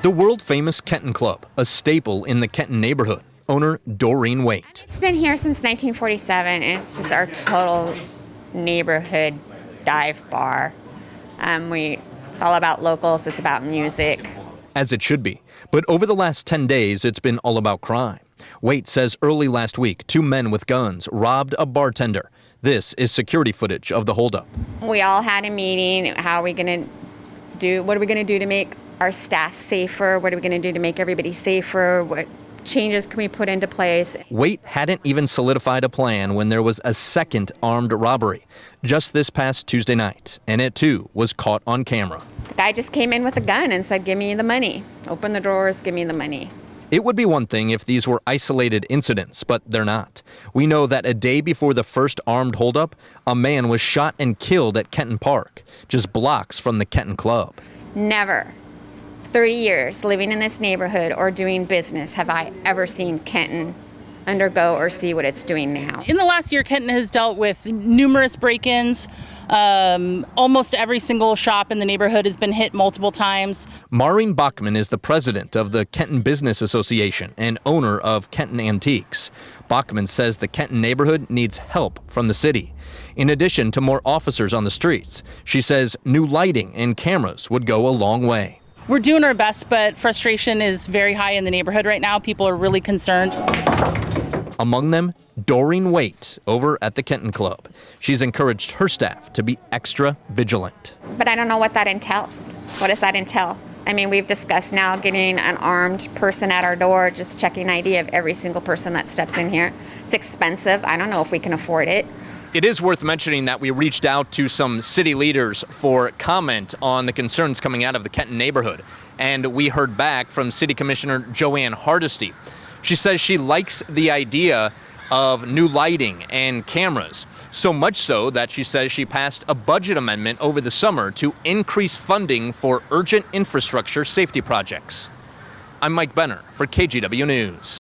The world-famous Kenton Club, a staple in the Kenton neighborhood. Owner Doreen Waitt. It's been here since 1947, and it's just our total neighborhood dive bar. It's all about locals, it's about music. As it should be. But over the last 10 days, it's been all about crime. Waitt says early last week, 2 men with guns robbed a bartender. This is security footage of the holdup. We all had a meeting. What are we going to do to make our staff safer? What are we going to do to make everybody safer? What changes can we put into place? Waitt hadn't even solidified a plan when there was a second armed robbery just this past Tuesday night, and it too was caught on camera. The guy just came in with a gun and said, "Give me the money. Open the drawers, give me the money." It would be one thing if these were isolated incidents, but they're not. We know that a day before the first armed holdup, a man was shot and killed at Kenton Park, just blocks from the Kenton Club. Never, 30 years living in this neighborhood or doing business, have I ever seen Kenton undergo or see what it's doing now. In the last year, Kenton has dealt with numerous break-ins. Almost every single shop in the neighborhood has been hit multiple times. Maureen Bachmann is the president of the Kenton Business Association and owner of Kenton Antiques. Bachmann says the Kenton neighborhood needs help from the city. In addition to more officers on the streets, she says new lighting and cameras would go a long way. We're doing our best, but frustration is very high in the neighborhood right now. People are really concerned. Among them, Doreen Waitt over at the Kenton Club. She's encouraged her staff to be extra vigilant. But I don't know what that entails. What does that entail? I mean, we've discussed now getting an armed person at our door, just checking ID of every single person that steps in here. It's expensive. I don't know if we can afford it. It is worth mentioning that we reached out to some city leaders for comment on the concerns coming out of the Kenton neighborhood. And we heard back from City Commissioner Joanne Hardesty. She says she likes the idea of new lighting and cameras, so much so that she says she passed a budget amendment over the summer to increase funding for urgent infrastructure safety projects. I'm Mike Benner for KGW News.